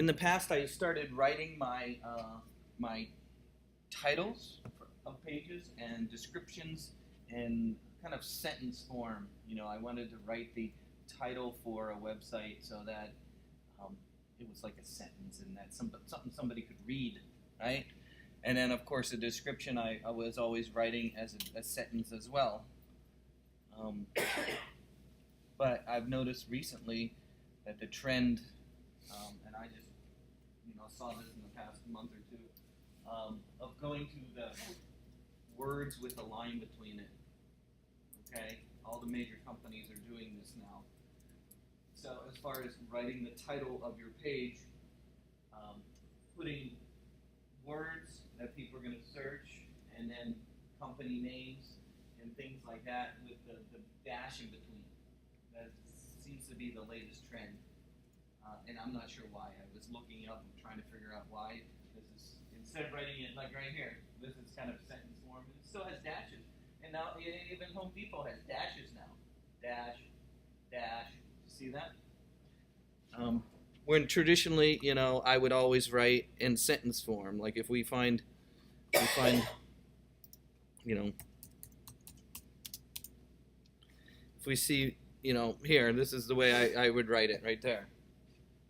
In the past, I started writing my titles of pages and descriptions in kind of sentence form. You know, I wanted to write the title for a website so that um, it was like a sentence and that something somebody could read, right? And then, of course, the description I was always writing as a sentence as well. Um, but I've noticed recently that the trend, and I just saw this in the past month or two, of going to the words with a line between it. Okay, all the major companies are doing this now. So as far as writing the title of your page, putting words that people are going to search, and then company names and things like that with the dash in between. That seems to be the latest trend. And I'm not sure why. I was looking up and trying to figure out why. This is, instead of writing it like right here, this is kind of sentence form. It still has dashes. And now even Home Depot has dashes now. Dash, dash. See that? When traditionally, I would always write in sentence form. Like if we find, if we see, here, this is the way I would write it right there.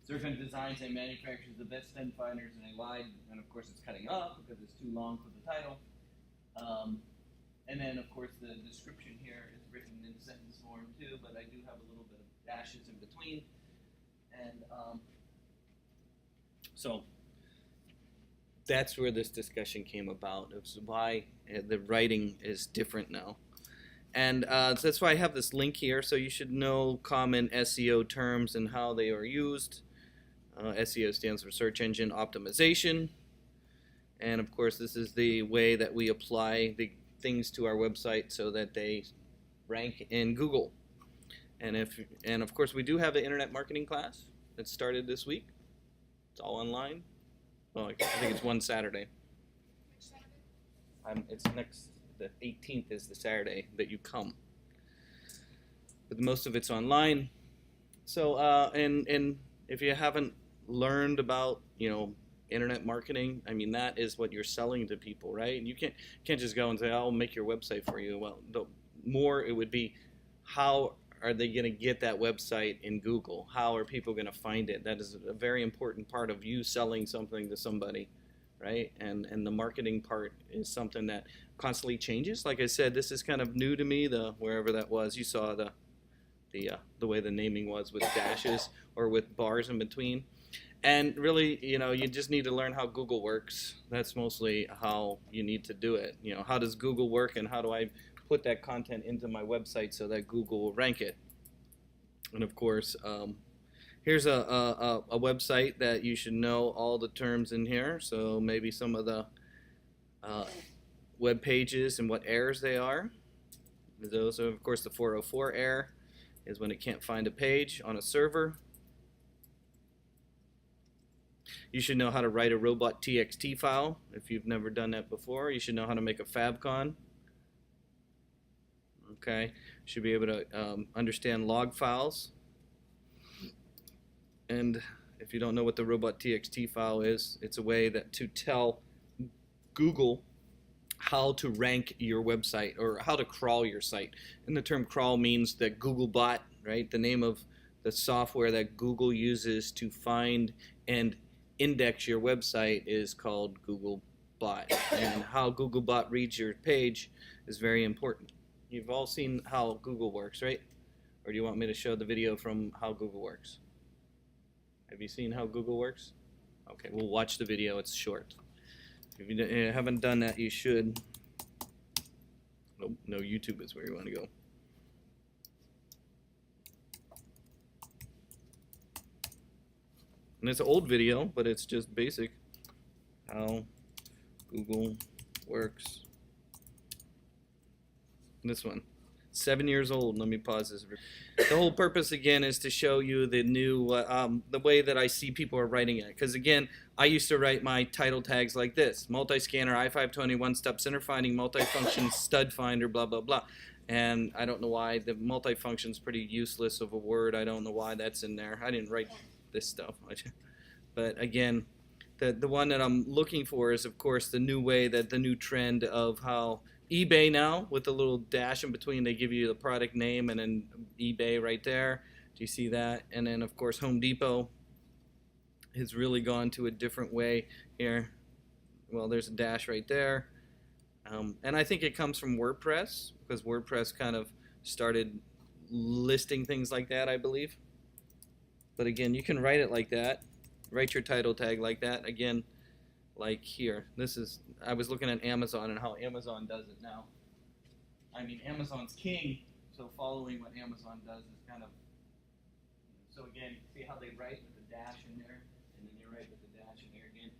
Surgeon designs and manufactures the best stem finders in a wide, and of course it's cutting up because it's too long for the title. And then of course the description here is written in sentence form too, but I do have a little bit of dashes in between. And so that's where this discussion came about. It was why the writing is different now. And so that's why I have this link here, so you should know common SEO terms and how they are used. SEO stands for Search Engine Optimization. And of course, this is the way that we apply the things to our website so that they rank in Google. And of course, we do have an internet marketing class that started this week. It's all online. Oh, I think it's one Saturday. It's next. The 18th is the Saturday that you come. But most of it's online. So, and if you haven't learned about, internet marketing, I mean, that is what you're selling to people, right? And you can't just go and say, I'll make your website for you. Well, the more it would be, how are they going to get that website in Google? How are people going to find it? That is a very important part of you selling something to somebody, right? And the marketing part is something that constantly changes. Like I said, this is kind of new to me. Wherever that was, you saw the way the naming was with dashes or with bars in between. And really, you just need to learn how Google works. That's mostly how you need to do it. How does Google work, and how do I put that content into my website so that Google will rank it? And of course, here's a website that you should know all the terms in here. So maybe some of the web pages and what errors they are. Those are, of course, the 404 error is when it can't find a page on a server. You should know how to write a robot.txt file. If you've never done that before, you should know how to make a favcon. Okay, you should be able to understand log files. And if you don't know what the robot.txt file is, it's a way to tell Google how to rank your website or how to crawl your site. And the term crawl means that Googlebot, right? The name of the software that Google uses to find and index your website is called Googlebot. And how Googlebot reads your page is very important. You've all seen how Google works, right? Or do you want me to show the video from how Google works? Have you seen how Google works? Okay, we'll watch the video. It's short. If you haven't done that, you should. Nope, no, YouTube is where you want to go. And it's an old video, but it's just basic. How Google works. This one. 7 years old. Let me pause this. The whole purpose again is to show you the new, the way that I see people are writing it. Because again, I used to write my title tags like this: multi-scanner, i520, one-step center finding, multifunction, stud finder, blah blah blah. And I don't know why the multifunction is pretty useless of a word. I don't know why that's in there. I didn't write this stuff. But again, the one that I'm looking for is, of course, the new trend of how eBay now, with the little dash in between, they give you the product name and then eBay right there. Do you see that? And then, of course, Home Depot has really gone to a different way here. Well, there's a dash right there. And I think it comes from WordPress, because WordPress kind of started listing things like that, I believe. But again, you can write it like that. Write your title tag like that. Again, like here. I was looking at Amazon and how Amazon does it now. I mean, Amazon's king, so following what Amazon does is kind of, so again, see how they write with the dash in there, and then you write with the dash in there again.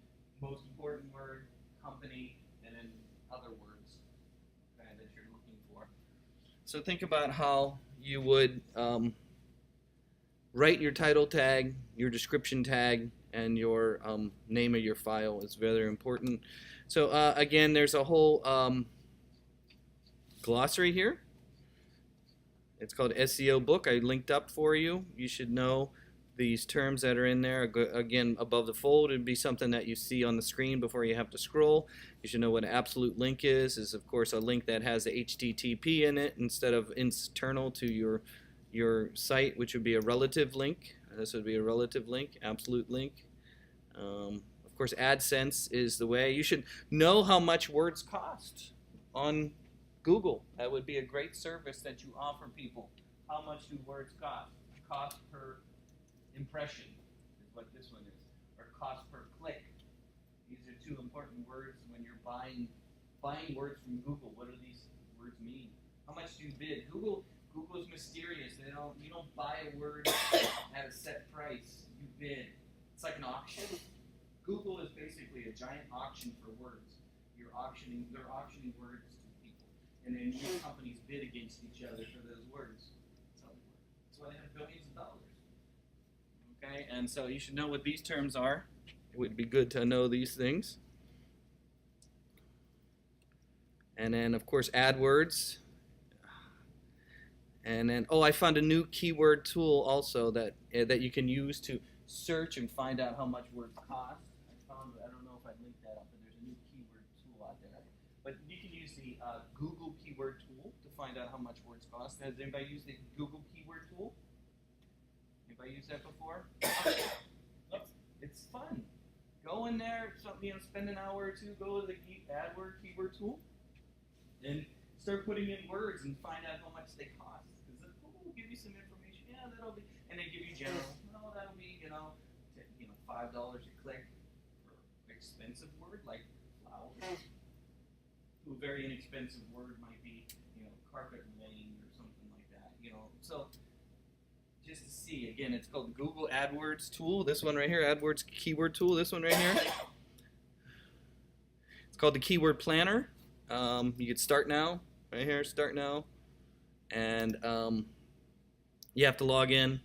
Most important word, company, and then other words that you're looking for. So think about how you would write your title tag, your description tag, and your name of your file is very important. So again, there's a whole glossary here. It's called SEO book. I linked up for you. You should know these terms that are in there. Again, above the fold would be something that you see on the screen before you have to scroll. You should know what an absolute link is of course a link that has the HTTP in it instead of internal to your site, which would be a relative link. This would be a relative link, absolute link. Of course, AdSense is the way. You should know how much words cost on Google. That would be a great service that you offer people. How much do words cost? Cost per impression is what this one is, or cost per click. These are two important words when you're buying words from Google. What do these words mean? How much do you bid? Google is mysterious. You don't buy a word at a set price. You bid. It's like an auction. Google is basically a giant auction for words. They're auctioning words to people, and then you companies bid against each other for those words. That's why they have billions of dollars. Okay, and so you should know what these terms are. It would be good to know these things. And then, of course, AdWords. And then, I found a new keyword tool also that you can use to search and find out how much words cost. I don't know if I linked that up, but there's a new keyword tool out there. But you can use the Google keyword tool to find out how much words cost. Has anybody used the Google keyword tool? Anybody used that before? It's fun. Go in there, spend an hour or two, go to the AdWord keyword tool, and start putting in words and find out how much they cost. Because Google will give you some information. Yeah, that'll be, and they give you general. No, that'll be $5 a click for expensive word like flowers. A very inexpensive word might be carpet laying or something like that. So just to see again, it's called the Google AdWords tool. This one right here, AdWords keyword tool. This one right here. It's called the Keyword Planner. You could start now. Right here, start now, and you have to log in.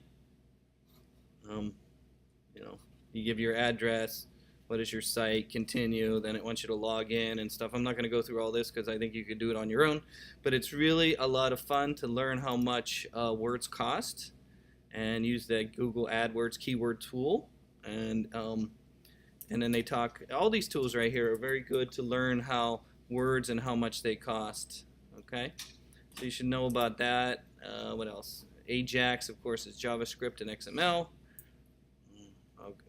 You give your address, what is your site, continue, then it wants you to log in and stuff. I'm not going to go through all this because I think you could do it on your own, but it's really a lot of fun to learn how much words cost and use that Google AdWords keyword tool. And then they talk, all these tools right here are very good to learn how words and how much they cost. Okay, so you should know about that. What else? Ajax, of course, is JavaScript and XML.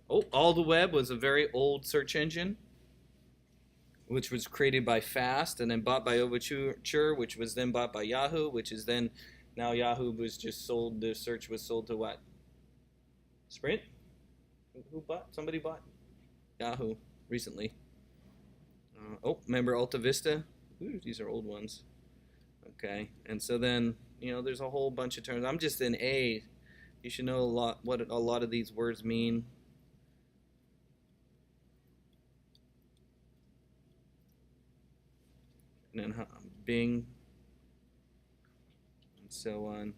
All the Web was a very old search engine, which was created by Fast and then bought by Overture, which was then bought by Yahoo, which is then now Yahoo was just sold. The search was sold to what? Sprint? Who bought? Somebody bought Yahoo recently. Remember Alta Vista? Ooh, these are old ones. Okay, and so then there's a whole bunch of terms. I'm just in A. You should know what a lot of these words mean. And then Bing, and so on.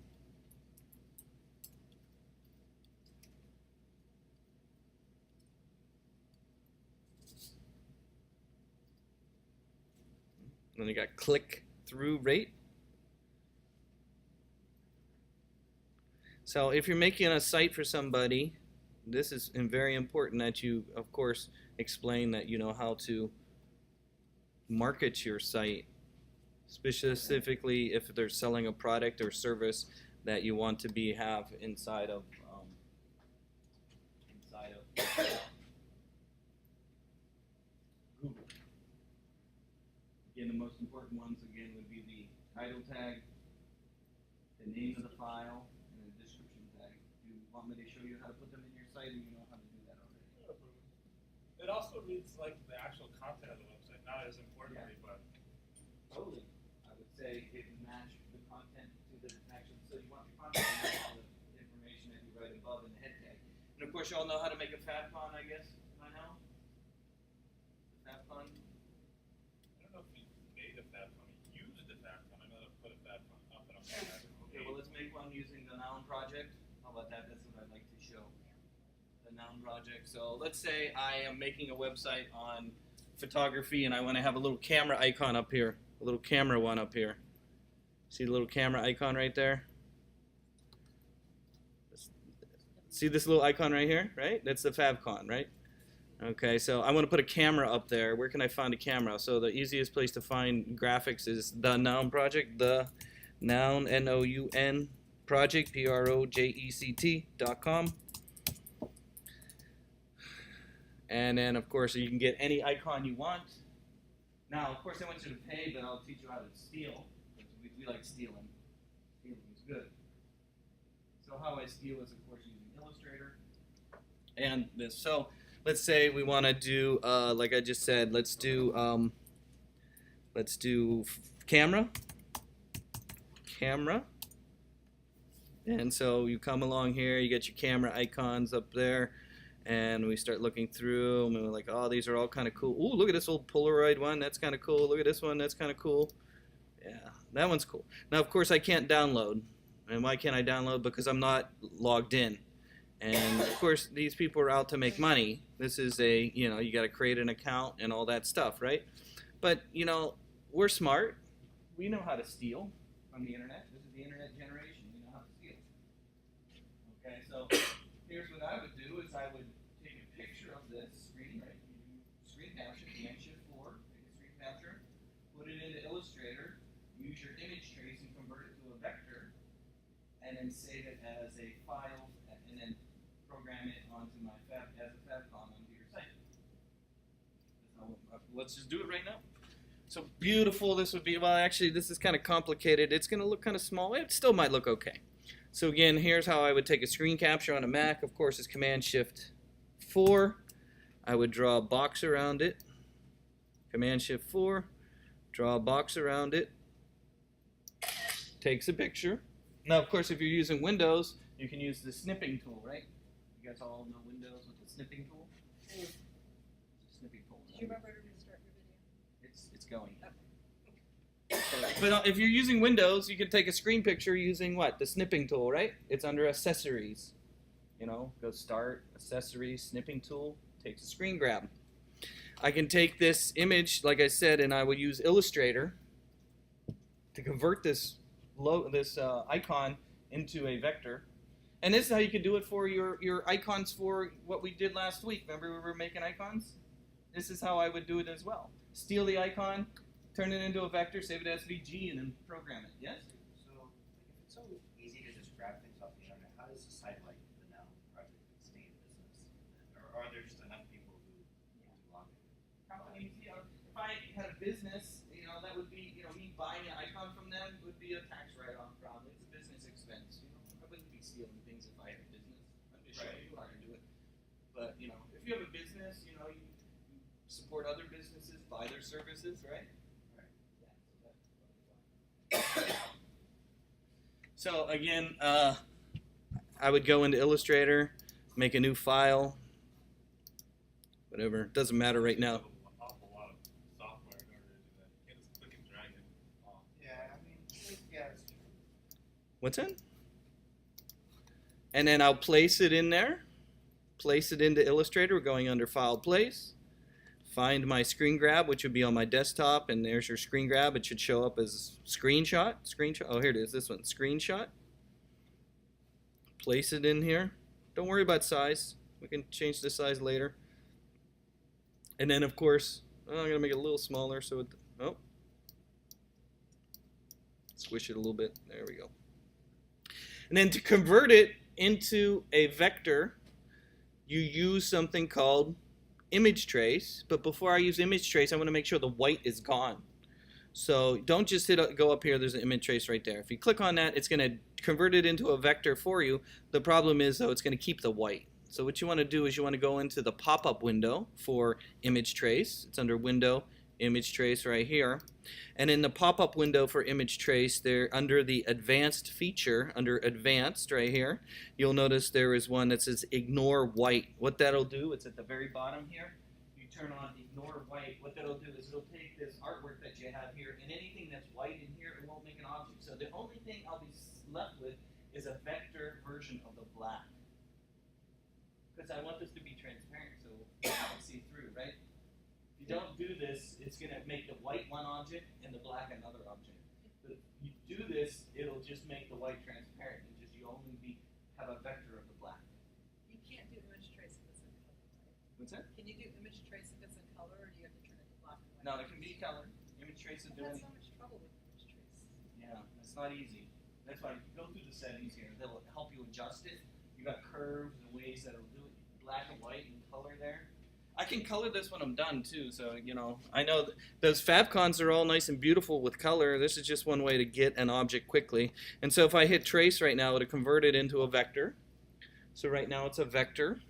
Then you got click-through rate. So if you're making a site for somebody, this is very important that you, of course, explain that you know how to market your site, specifically if they're selling a product or service that you want to have inside of Google. Again, the most important ones again would be the title tag, the name of the file, and the description tag. Do you want me to show you how to put them in your site, or you know how to do that already? It also reads like the actual content of the website, not as importantly, but Totally. I would say it would match the content to the actual. So you want your content to match the information that you write above in the head tag. And of course, you all know how to make a favcon, I guess, by now. Favcon. I don't know if you made a FabCon. You used the FabCon. I know to put a FabCon up, and I'm not Okay, well, let's make one using the Noun project. How about that? That's what I'd like to show. The Noun project. So let's say I am making a website on photography, and I want to have a little camera icon up here, a little camera one up here. See the little camera icon right there? See this little icon right here, right? That's the favcon, right? Okay, so I want to put a camera up there. Where can I find a camera? So the easiest place to find graphics is the Noun project, the Noun, N-O-U-N project, project.com. And then, of course, you can get any icon you want. Now, of course, I want you to pay, but I'll teach you how to steal. Because we like stealing. Stealing is good. So how I steal is, of course, using Illustrator. And this. So let's say we want to do, like I just said, let's do camera. Camera. And so you come along here, you get your camera icons up there. And we start looking through them, and we're like, oh, these are all kind of cool. Ooh, look at this old Polaroid one. That's kind of cool. Look at this one. That's kind of cool. Yeah, that one's cool. Now, of course, I can't download. And why can't I download? Because I'm not logged in. And, of course, these people are out to make money. This is a, you know, you got to create an account and all that stuff, right? But, you know, we're smart. We know how to steal from the internet. This is the internet generation. We know how to steal. Okay, so here's what I would do is I would take a picture of this screen, right? Screen capture, Command Shift 4, take a screen capture, put it into Illustrator, use your image trace and convert it to a vector, and then save it as a file, and then program it onto my as a favcon onto your site. Let's just do it right now. So beautiful this would be. Well, actually, this is kind of complicated. It's going to look kind of small. It still might look okay. So again, here's how I would take a screen capture on a Mac. Of course, it's Command Shift 4. I would draw a box around it. Command Shift 4. Draw a box around it. Takes a picture. Now, of course, if you're using Windows, you can use the snipping tool, right? You guys all know Windows with the snipping tool? Snipping tool. Did you remember to restart your video? It's going. But if you're using Windows, you can take a screen picture using what? The snipping tool, right? It's under Accessories. You know, go Start, Accessories, Snipping Tool, takes a screen grab. I can take this image, like I said, and I would use Illustrator to convert this icon into a vector. And this is how you can do it for your icons for what we did last week. Remember we were making icons? This is how I would do it as well. Steal the icon, turn it into a vector, save it as SVG, and then program it. Yes? So, if it's so easy to just grab things off the internet, how does a site like the Noun project stay in business? Or are there just enough people who log in? Companies, you know, if I had a business, you know, that would be, you know, me buying an icon from them would be a tax write-off probably. It's a business expense. You know, I wouldn't be stealing things if I had a business. I'm just showing you how to do it. But, you know, if you have a business, you know, you support other businesses, buy their services, right? So again, I would go into Illustrator, make a new file, whatever. Doesn't matter right now. An awful lot of software in order to do that. You can't just click and drag it off. Yeah, I mean, yeah, it's true. What's in? And then I'll place it in there. Place it into Illustrator. We're going under File, Place. Find my screen grab, which would be on my desktop, and there's your screen grab. It should show up as screenshot. Oh, here it is. This one, screenshot. Place it in here. Don't worry about size. We can change the size later. And then of course, I'm gonna make it a little smaller so it, oh, squish it a little bit. There we go. And then to convert it into a vector, you use something called image trace. But before I use image trace, I want to make sure the white is gone. So don't just go up here, there's an image trace right there. If you click on that, it's going to convert it into a vector for you. The problem is, though, it's going to keep the white. So what you want to do is you want to go into the pop-up window for image trace. It's under Window, Image Trace right here. And in the pop-up window for image trace, there under the advanced feature, under advanced right here, you'll notice there is one that says ignore white. What that'll do, it's at the very bottom here. You turn on ignore white. What that'll do is it'll take this artwork that you have here, and anything that's white in here, it won't make an object. So the only thing I'll be left with is a vector version of the black. Because I want this to be transparent so you can see through, right? If you don't do this, it's going to make the white one object and the black another object. But if you do this, it'll just make the white transparent, and just you only have a vector of the black. You can't do image trace if it's in color, right? What's that? Can you do image trace if it's in color, or do you have to turn it to black and white? No, it can be color. Image trace is I've had doing. so much trouble with image trace. Yeah, it's not easy. That's why you go through the settings here. They'll help you adjust it. You got curves and ways that'll do it, black and white and color there. I can color this when I'm done too, so you know, I know those favcons are all nice and beautiful with color. This is just one way to get an object quickly. And so if I hit trace right now, it'll convert it into a vector. So right now it's a vector.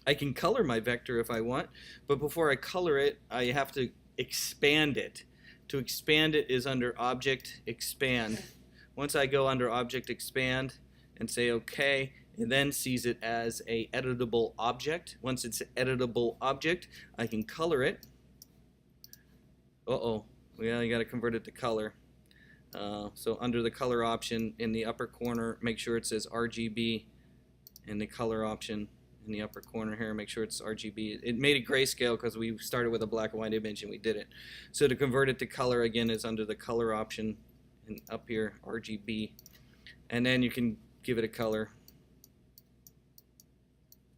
I can color my vector if I want, but before I color it, I have to expand it. To expand it is under Object Expand. Once I go under Object Expand and say OK, it then sees it as a editable object. Once it's an editable object, I can color it. Uh-oh, well, you got to convert it to color. So under the color option in the upper corner, make sure it says RGB. In the color option in the upper corner here, make sure it's RGB. It made it grayscale because we started with a black and white image and we did it. So to convert it to color, again, is under the color option and up here, RGB. And then you can give it a color.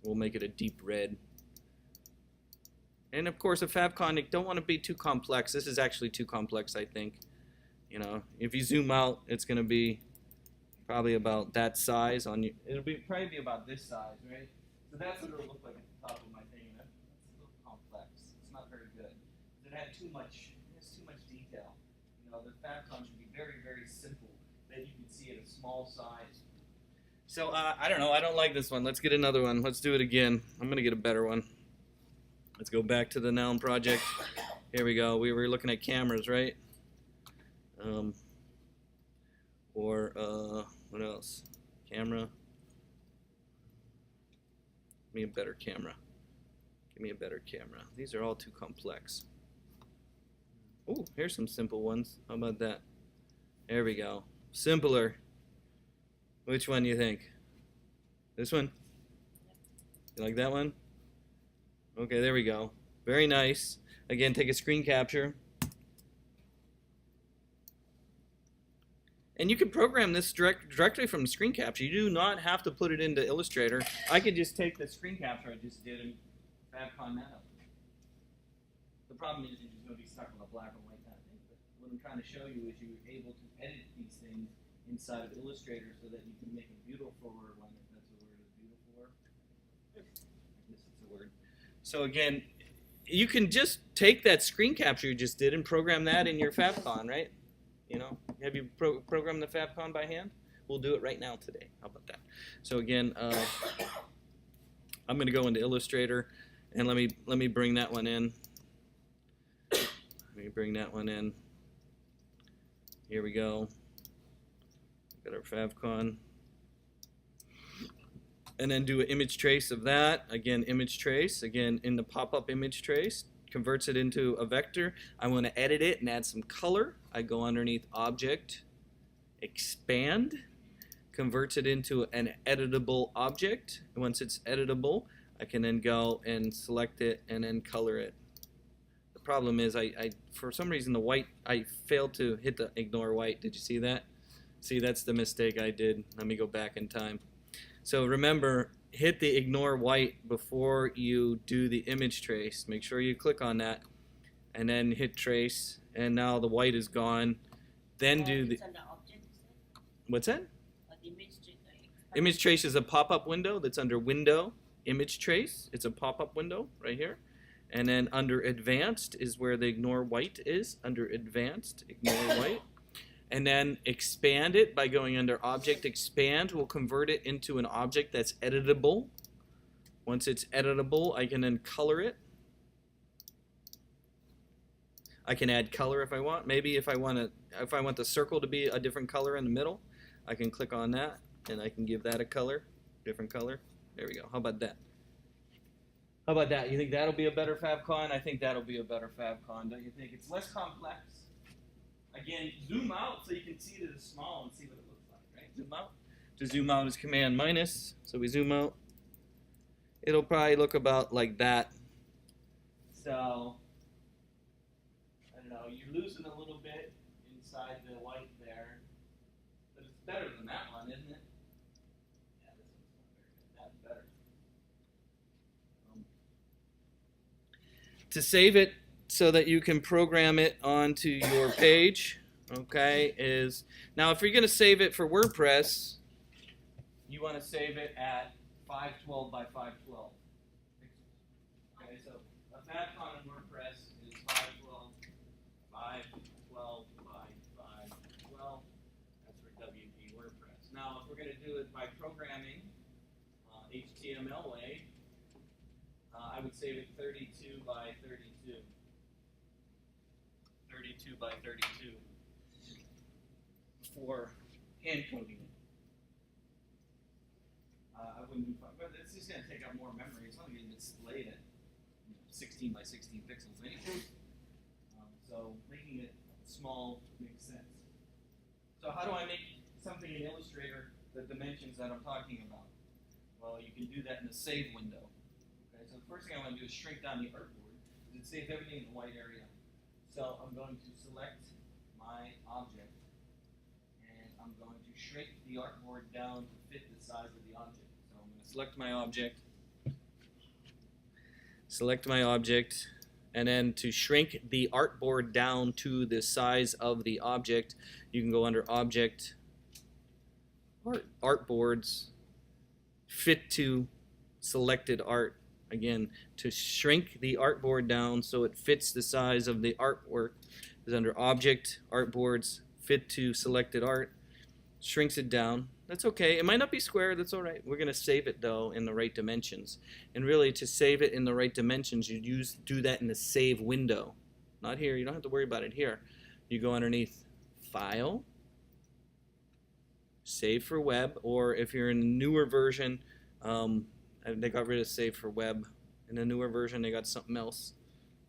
We'll make it a deep red. And of course, a favcon, you don't want to be too complex. This is actually too complex, I think. You know, if you zoom out, it's going to be probably about that size on you. It'll probably be about this size, right? So that's what it'll look like at the top of my thing. That's a little complex. It's not very good. It had too much. It has too much detail. You know, the favcon should be very, very simple, that you can see at a small size. So I don't know. I don't like this one. Let's get another one. Let's do it again. I'm gonna get a better one. Let's go back to the Noun project. Here we go. We were looking at cameras, right? What else? Camera. Give me a better camera. Give me a better camera. These are all too complex. Oh, here's some simple ones. How about that? There we go. Simpler. Which one do you think? This one? You like that one? Okay, there we go. Very nice. Again, take a screen capture. And you can program this directly from the screen capture. You do not have to put it into Illustrator. I could just take the screen capture I just did and favcon that up. The problem is you're just going to be stuck with a black and white kind of thing. But what I'm trying to show you is you're able to edit these things inside of Illustrator so that you can make a beautiful one, if that's a word, beautiful. I guess it's a word. So again, you can just take that screen capture you just did and program that in your favcon, right? You know, have you programmed the favcon by hand? We'll do it right now today. How about that? So again, I'm going to go into Illustrator, and let me bring that one in. Let me bring that one in. Here we go. Got our favcon. And then do an image trace of that. Again, image trace. Again, in the pop-up image trace. Converts it into a vector. I want to edit it and add some color. I go underneath Object, Expand. Converts it into an editable object. And once it's editable, I can then go and select it and then color it. The problem is I for some reason the white, I failed to hit the ignore white. Did you see that? See, that's the mistake I did. Let me go back in time. So remember, hit the ignore white before you do the image trace. Make sure you click on that and then hit trace, and now the white is gone. Then do the, It's under object, is it? what's that? Or the image trace, like, Image trace is a pop-up window that's under window, image trace. It's a pop-up window right here. And then under advanced is where the ignore white is. Under advanced, ignore white. And then expand it by going under object expand. We'll convert it into an object that's editable. Once it's editable, I can then color it. I can add color if I want. Maybe if I want the circle to be a different color in the middle, I can click on that and I can give that a color, different color. There we go. How about that? How about that? You think that'll be a better favcon? I think that'll be a better favcon. Don't you think? It's less complex. Again, zoom out so you can see that it's small and see what it looks like, right? Zoom out. To zoom out is command minus. So we zoom out. It'll probably look about like that. So, I don't know, you're losing a little bit inside the white there. But it's better than that one, isn't it? Yeah, this one's not very good. That's better. To save it so that you can program it onto your page, okay, is now if you're going to save it for WordPress, you want to save it at 512 by 512 pixels. Okay, so a favcon in WordPress is 512 by 512. That's for WP WordPress. Now, if we're going to do it by programming HTML way, I would save it 32 by 32. 32 by 32 for hand coding it. I wouldn't do fun, but it's just going to take up more memory. It's only going to be displayed at 16 by 16 pixels anyway. So making it small makes sense. So how do I make something in Illustrator the dimensions that I'm talking about? Well, you can do that in the save window. Okay, so the first thing I want to do is shrink down the artboard because it saves everything in the white area. So I'm going to select my object and I'm going to shrink the artboard down to fit the size of the object. So I'm going to select my object, and then to shrink the artboard down to the size of the object, you can go under Object, Artboards, Fit to Selected Art. Again, to shrink the artboard down so it fits the size of the artwork is under Object, Artboards, Fit to Selected Art. Shrinks it down. That's okay. It might not be square. That's all right. We're going to save it, though, in the right dimensions. And really, to save it in the right dimensions, you do that in the Save window. Not here. You don't have to worry about it here. You go underneath File, Save for Web, or if you're in a newer version, they got rid of Save for Web. In a newer version, they got something else.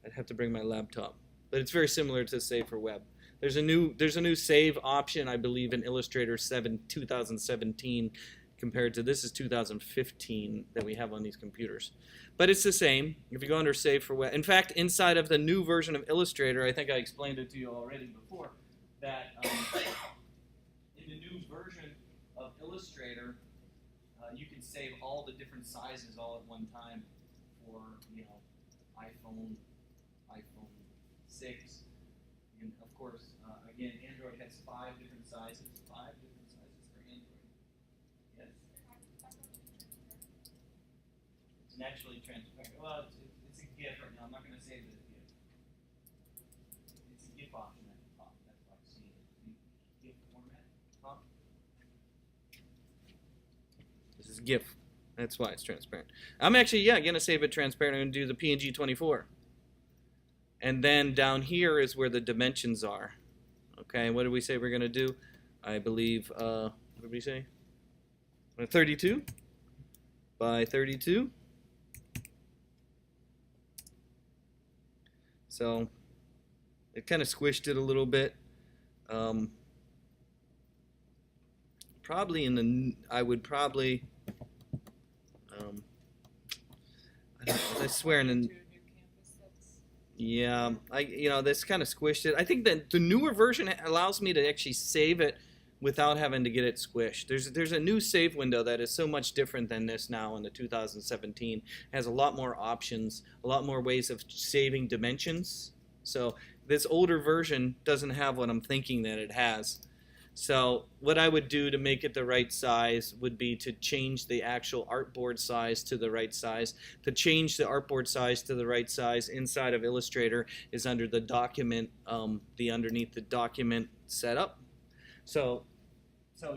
I'd have to bring my laptop. But it's very similar to Save for Web. There's a new save option, I believe, in Illustrator 7 2017 compared to this is 2015 that we have on these computers. But it's the same. If you go under Save for Web, in fact, inside of the new version of Illustrator, I think I explained it to you already before, that in the new version of Illustrator, you can save all the different sizes all at one time for, you know, iPhone 6. And of course, again, Android has 5 different sizes. 5 different sizes for Android. Yes. It's naturally transparent. Well, it's a GIF right now. I'm not going to save it as a GIF. It's a GIF option at the top. That's why I'm seeing it. GIF format top. This is GIF. That's why it's transparent. I'm actually, going to save it transparent. I'm going to do the PNG 24. And then down here is where the dimensions are. Okay, what did we say we're going to do? I believe, what did we say? 32 by 32. So it kind of squished it a little bit. Probably in the, I would probably, I swear in the, yeah, that's kind of squished it. I think that the newer version allows me to actually save it without having to get it squished. There's a new save window that is so much different than this now in the 2017. It has a lot more options, a lot more ways of saving dimensions. So this older version doesn't have what I'm thinking that it has. So what I would do to make it the right size would be to change the actual artboard size to the right size. To change the artboard size to the right size inside of Illustrator is under the document, underneath the document setup. So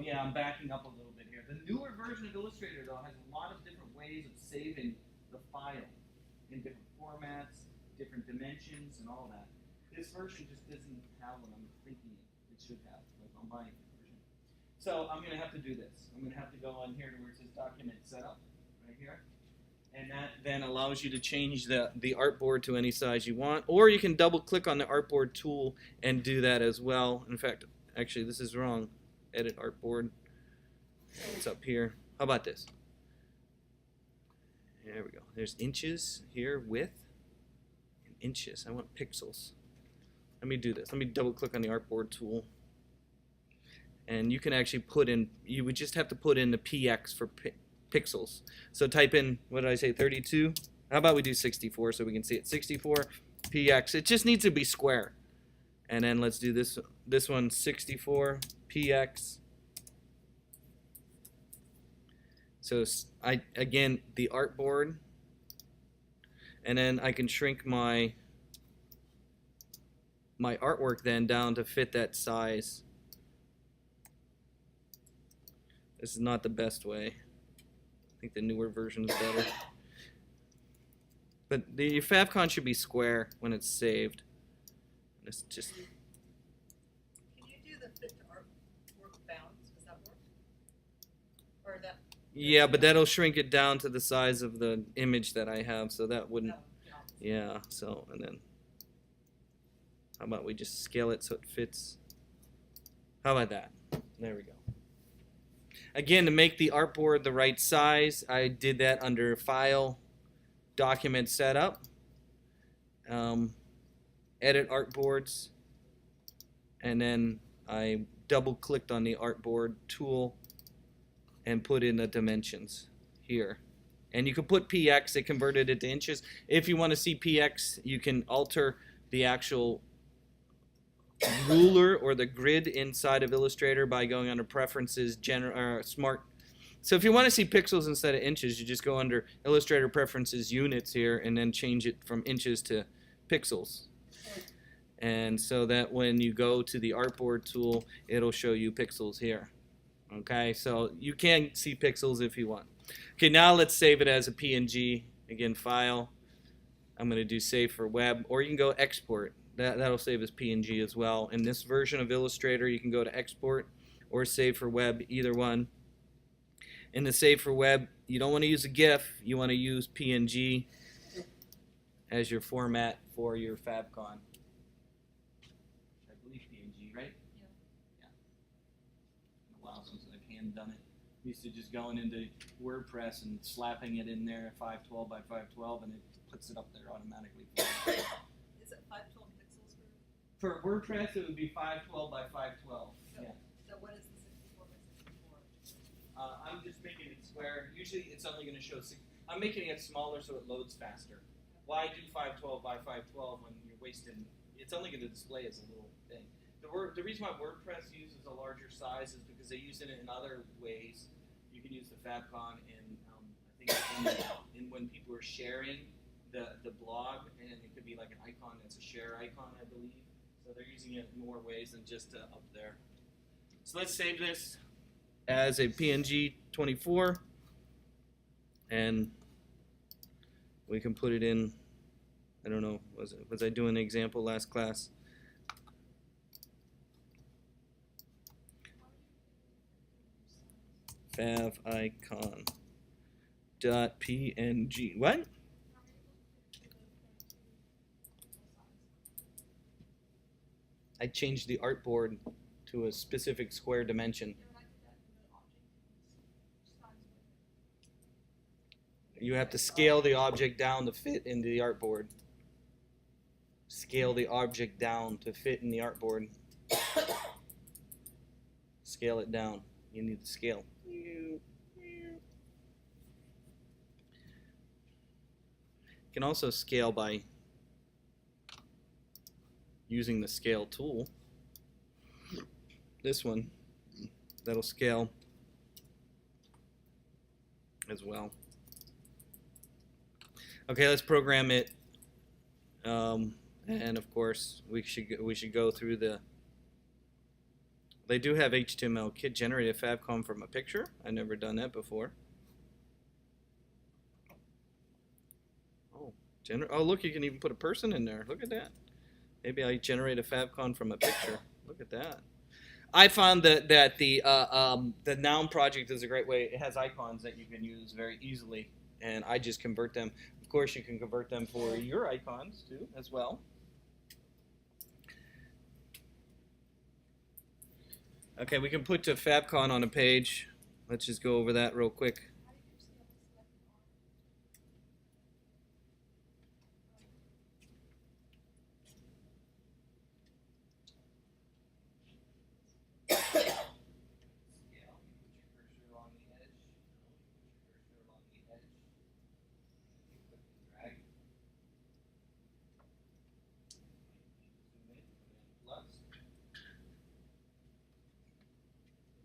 yeah, I'm backing up a little bit here. The newer version of Illustrator though has a lot of different ways of saving the file in different formats, different dimensions, and all that. This version just doesn't have what I'm thinking it should have. On my version. So I'm going to have to do this. I'm going to have to go on here to where it says document setup, right here. And that then allows you to change the artboard to any size you want. Or you can double click on the artboard tool and do that as well. In fact, actually this is wrong. Edit artboard. It's up here. How about this? There we go. There's inches here, width, and inches. I want pixels. Let me do this. Let me double click on the artboard tool. And you can actually put in, you would just have to put in the px for pixels. So type in, what did I say, 32? How about we do 64 so we can see it. 64 px. It just needs to be square. And then let's do this one, 64 px. So again, the artboard. And then I can shrink my artwork then down to fit that size. This is not the best way. I think the newer version is better. But your favcon should be square when it's saved. It's just. Can you do the fit to artwork bounds? Does that work? Or that? Yeah, but that'll shrink it down to the size of the image that I have, so that wouldn't. No, no. Yeah. So and then. How about we just scale it so it fits? How about that? There we go. Again, to make the artboard the right size, I did that under File, Document Setup, Edit Artboards, and then I double-clicked on the artboard tool and put in the dimensions here. And you can put px, it converted it to inches. If you want to see px, you can alter the actual ruler or the grid inside of Illustrator by going under Preferences, Smart. So if you want to see pixels instead of inches, you just go under Illustrator Preferences, Units here, and then change it from inches to pixels. And so that when you go to the Artboard tool, it'll show you pixels here. Okay, so you can see pixels if you want. Okay, now let's save it as a PNG. Again, File. I'm going to do Save for Web, or you can go Export. That'll save as PNG as well. In this version of Illustrator, you can go to Export or Save for Web, either one. In the Save for Web, you don't want to use a GIF. You want to use PNG as your format for your favcon. I believe PNG, right? Yeah. Been a while since I've hand done it. I used to just going into WordPress and slapping it in there, 512 by 512, and it puts it up there automatically. Is it 512 pixels For WordPress, it would be 512 by 512. Yeah. So what is the 64 by 64? I'm just making it square. Usually, it's only going to show. I'm making it smaller so it loads faster. Why do 512 by 512 when you're wasting? It's only going to display as a little thing. The reason why WordPress uses a larger size is because they use it in other ways. You can use the favcon I think in when people are sharing the blog, and it could be like an icon that's a share icon, I believe. So they're using it in more ways than just up there. So let's save this as a PNG 24, and we can put it in. I don't know. Was I doing an example last class? Favicon dot PNG. What? I changed the artboard to a specific square dimension. You have to scale the object down to fit into the artboard. Scale the object down to fit in the artboard. scale it down. You need to scale. You can also scale by using the scale tool. This one, that'll scale as well. Okay, let's program it. And of course, we should go through the. They do have HTML. Kit generate a favcon from a picture. I've never done that before. Oh, look, you can even put a person in there. Look at that. Maybe I generate a favcon from a picture. Look at that. I found that the Noun project is a great way. It has icons that you can use very easily, and I just convert them. Of course, you can convert them for your icons too, as well. Okay, we can put a favcon on a page. Let's just go over that real quick.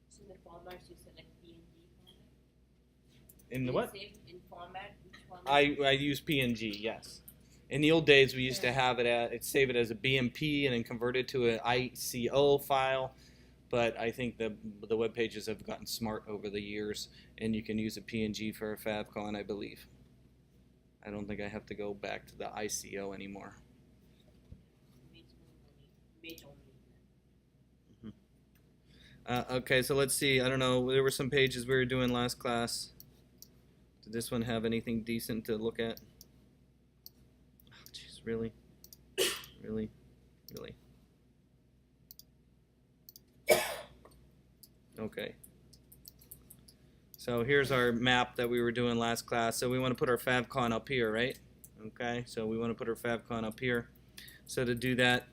So the formats you select PNG format? In the Do you what? save in format, which format? I use PNG, yes. In the old days, we used to have save it as a BMP and then convert it to an ICO file. But I think the web pages have gotten smart over the years, and you can use a PNG for a favcon, I believe. I don't think I have to go back to the ICO anymore. Image only. Okay, so let's see. I don't know. There were some pages we were doing last class. Did this one have anything decent to look at? Oh, jeez, really? Really? Really? Okay. So here's our map that we were doing last class. So we want to put our favcon up here, right? Okay, so we want to put our favcon up here. So to do that,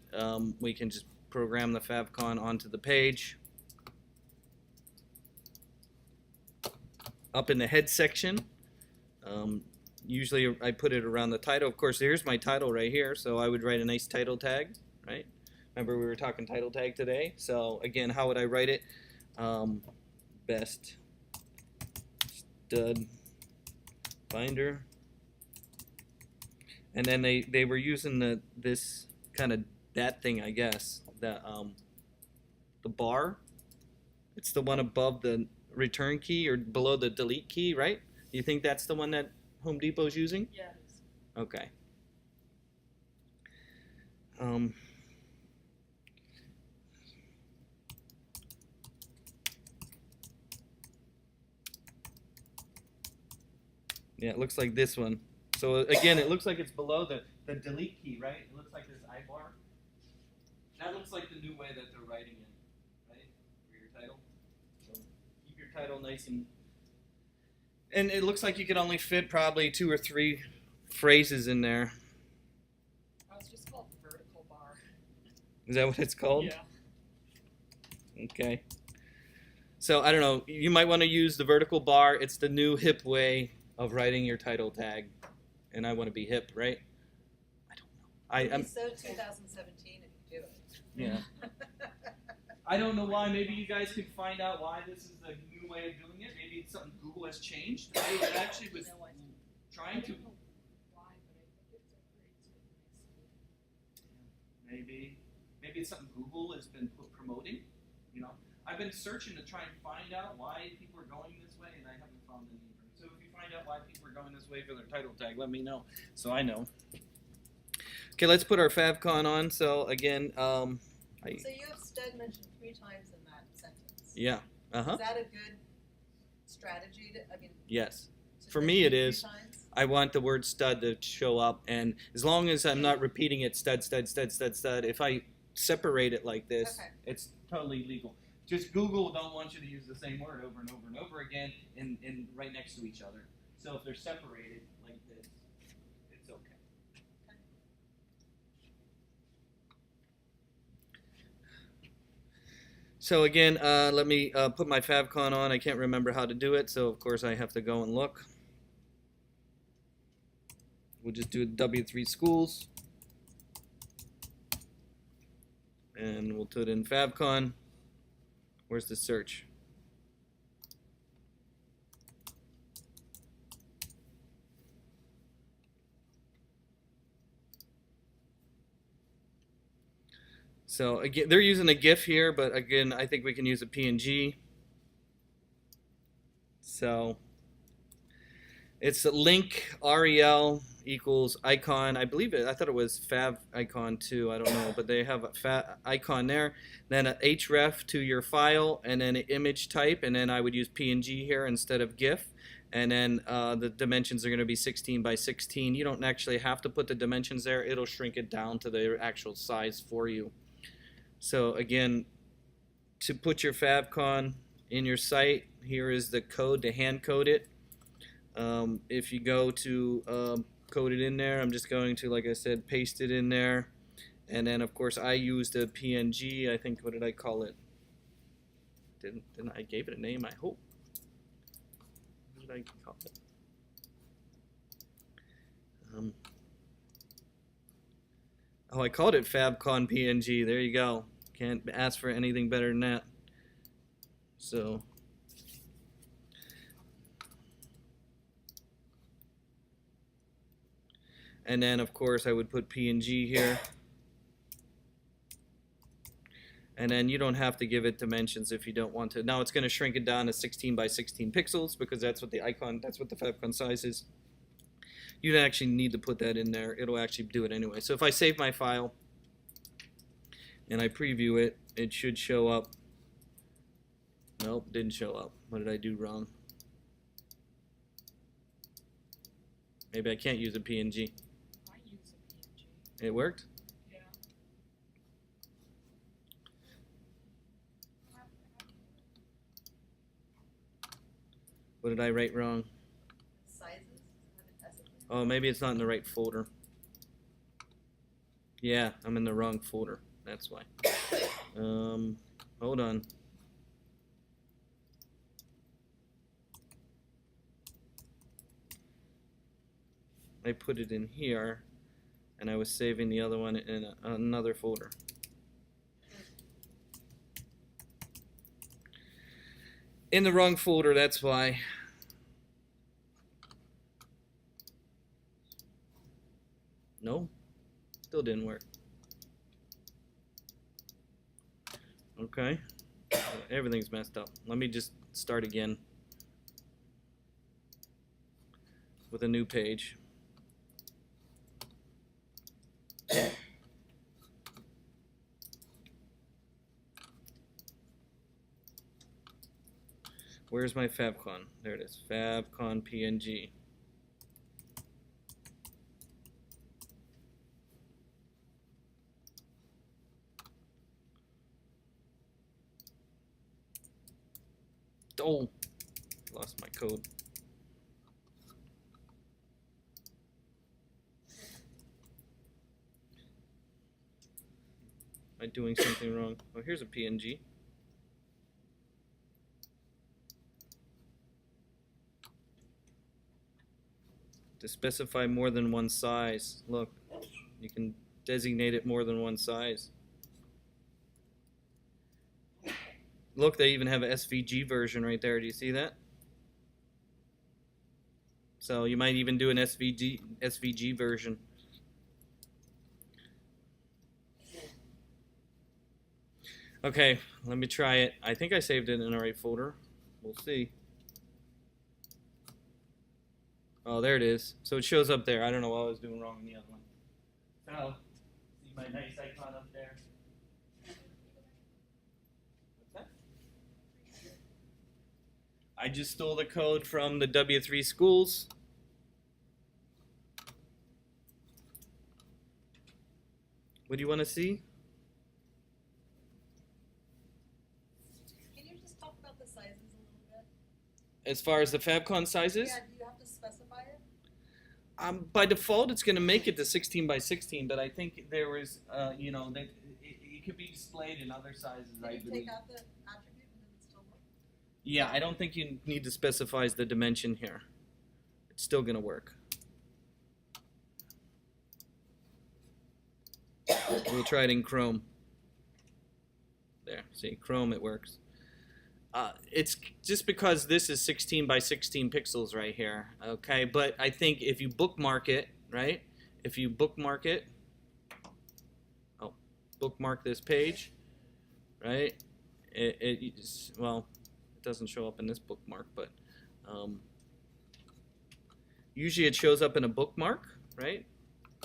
we can just program the favcon onto the page. Up in the head section, usually I put it around the title. Of course, here's my title right here, so I would write a nice title tag, right? Remember we were talking title tag today. So again, how would I write it? Best stud finder. And then they were using this kind of that thing, I guess, the bar. It's the one above the return key or below the delete key, right? You think that's the one that Home Depot's using? Yeah, it is. Okay. Yeah, it looks like this one. So again, it looks like it's below the delete key, right? It looks like this I bar. That looks like the new way that they're writing it, right? For your title. So keep your title nice and it looks like you could only fit probably 2 or 3 phrases in there. Oh, it's just called the vertical bar. Is that what it's called? Yeah. Okay. So I don't know. You might want to use the vertical bar. It's the new hip way of writing your title tag, and I want to be hip, right? I don't know. I'm It's so 2017 if you do it. yeah. I don't know why. Maybe you guys could find out why this is a new way of doing it. Maybe it's something Google has changed. I actually was trying to. Maybe it's something Google has been promoting. You know, I've been searching to try and find out why people are going this way, and I haven't found any. So if you find out why people are going this way for their title tag, let me know so I know. Okay, let's put our favcon on. So again, So you have stud mentioned 3 times in that sentence. yeah, Is that a good strategy? yes. To For me, it mention 3 is. times? I want the word stud to show up, and as long as I'm not repeating it, stud, stud, stud, stud, stud. If I separate it like this, Okay. it's totally legal. Just Google don't want you to use the same word over and over and over again and right next to each other. So if they're separated like this, it's okay. So again, let me put my favcon on. I can't remember how to do it, so of course I have to go and look. We'll just do W3 schools. And we'll put in favcon. Where's the search? So again, they're using a GIF here, but again, I think we can use a PNG. So it's a link rel equals icon. I believe it. I thought it was fav icon too. I don't know, but they have a fav icon there. Then a href to your file, and then an image type, and then I would use PNG here instead of GIF. And then the dimensions are going to be 16 by 16. You don't actually have to put the dimensions there. It'll shrink it down to the actual size for you. So again, to put your favcon in your site, here is the code to hand code it. If you go to code it in there, I'm just going to, like I said, paste it in there. And then of course I used a PNG. I think, what did I call it? Didn't I gave it a name, I hope. What did I call it? Oh, I called it favcon PNG. There you go. Can't ask for anything better than that. So and then of course I would put PNG here. And then you don't have to give it dimensions if you don't want to. Now it's going to shrink it down to 16 by 16 pixels because that's what the favcon size is. You don't actually need to put that in there. It'll actually do it anyway. So if I save my file and I preview it, it should show up. Nope, didn't show up. What did I do wrong? Maybe I can't use a PNG. I use a PNG. It worked? Yeah. What did I write wrong? Sizes? Have it as a- Oh, maybe it's not in the right folder. Yeah, I'm in the wrong folder. That's why. Hold on. I put it in here, and I was saving the other one in another folder. In the wrong folder, that's why. No, still didn't work. Okay, everything's messed up. Let me just start again with a new page. Where's my favcon? There it is, favcon PNG. Oh, lost my code. Am I doing something wrong? Oh, here's a PNG. To specify more than one size. Look, you can designate it more than one size. Look, they even have an SVG version right there. Do you see that? So you might even do an SVG version. Okay, let me try it. I think I saved it in the right folder. We'll see. Oh, there it is. So it shows up there. I don't know what I was doing wrong in the other one. So, see my nice icon up there? What's that? I just stole the code from the W3 schools. What do you want to see? Can you just talk about the sizes a little bit? As far as the favcon sizes? Yeah, do you have to specify it? By default, it's going to make it to 16 by 16, but I think there was, you know, that it could be displayed in other sizes, I Did you believe. take out the Yeah, I don't think you need to specify the dimension here. It's still gonna work. We'll try it in Chrome. There, see, Chrome, it works. It's just because this is 16 by 16 pixels right here, okay? But I think if you bookmark it, right? If you bookmark it, bookmark this page, right? Well, it doesn't show up in this bookmark, but usually it shows up in a bookmark, right?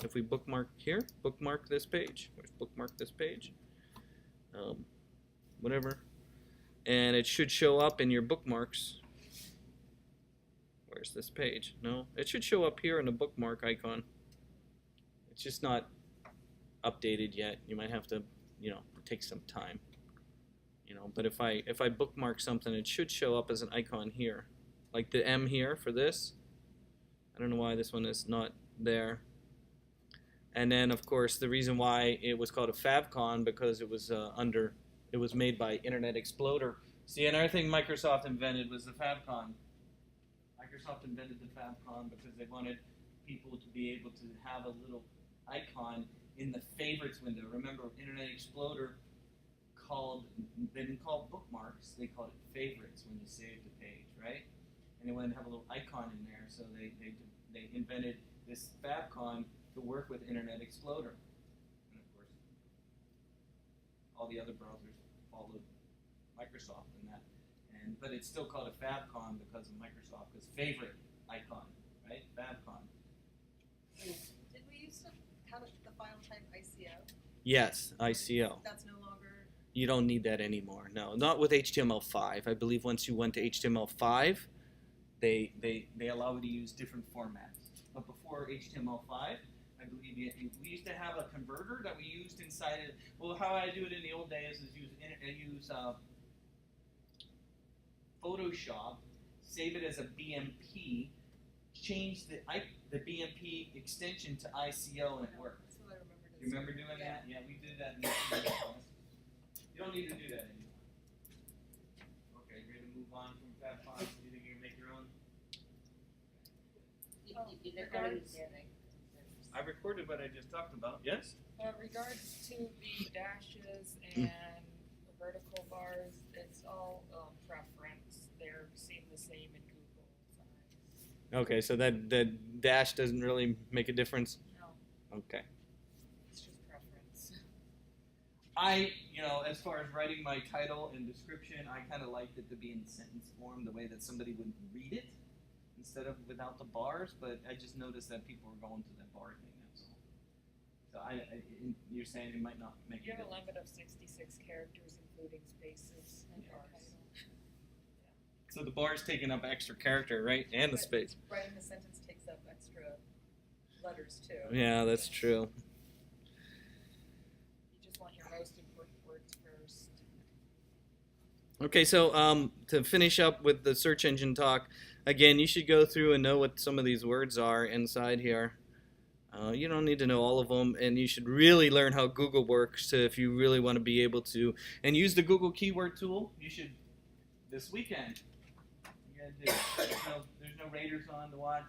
If we bookmark here, bookmark this page, bookmark this page, whatever, and it should show up in your bookmarks. Where's this page? No, it should show up here in the bookmark icon. It's just not updated yet. You might have to, take some time. But if I bookmark something, it should show up as an icon here, like the M here for this. I don't know why this one is not there. And then, of course, the reason why it was called a favcon because it was it was made by Internet Explorer. See, another thing Microsoft invented was the favcon. Microsoft invented the favcon because they wanted people to be able to have a little icon in the favorites window. Remember, Internet Explorer they didn't call it bookmarks, they called it favorites when you saved the page, right? And they wanted to have a little icon in there, so they invented this favcon to work with Internet Explorer. And of course, all the other browsers followed Microsoft in that. But it's still called a favcon because of Microsoft, because favorite icon, right? Favcon. Did we used to have the file type ICO? Yes, ICO. That's no longer. You don't need that anymore. No, not with HTML5. I believe once you went to HTML5, they allow you to use different formats. But before HTML5, I believe we used to have a converter that we used inside it. Well, how I do it in the old days is use Photoshop, save it as a BMP, change the BMP extension to ICO, and it worked. That's what I remember. You remember doing that? Yeah, we did that in the class. You don't need to do that anymore. Okay, ready to move on from favcon? You think you can make your own? You recorded it there, right? I recorded what I just talked about. Yes? Regards to the dashes and the vertical bars, it's all preference. They're seem the same in Google size. Okay, so that dash doesn't really make a difference? No, Okay. it's just preference. As far as writing my title and description, I kind of liked it to be in sentence form, the way that somebody would read it, instead of without the bars, but I just noticed that people were going to that bar thing, that's all. So you're saying it might not make You a have a difference. limit of 66 characters, including spaces and Yeah. bars. So the bar's taking up extra character, right? And the space. Writing the sentence takes up extra letters too. Yeah, that's true. You just want your most important words first. Okay, so to finish up with the search engine talk, again, you should go through and know what some of these words are inside here. You don't need to know all of them, and you should really learn how Google works if you really want to be able to. And use the Google Keyword Tool. You should, this weekend. You gotta do it. There's no Raiders on to watch.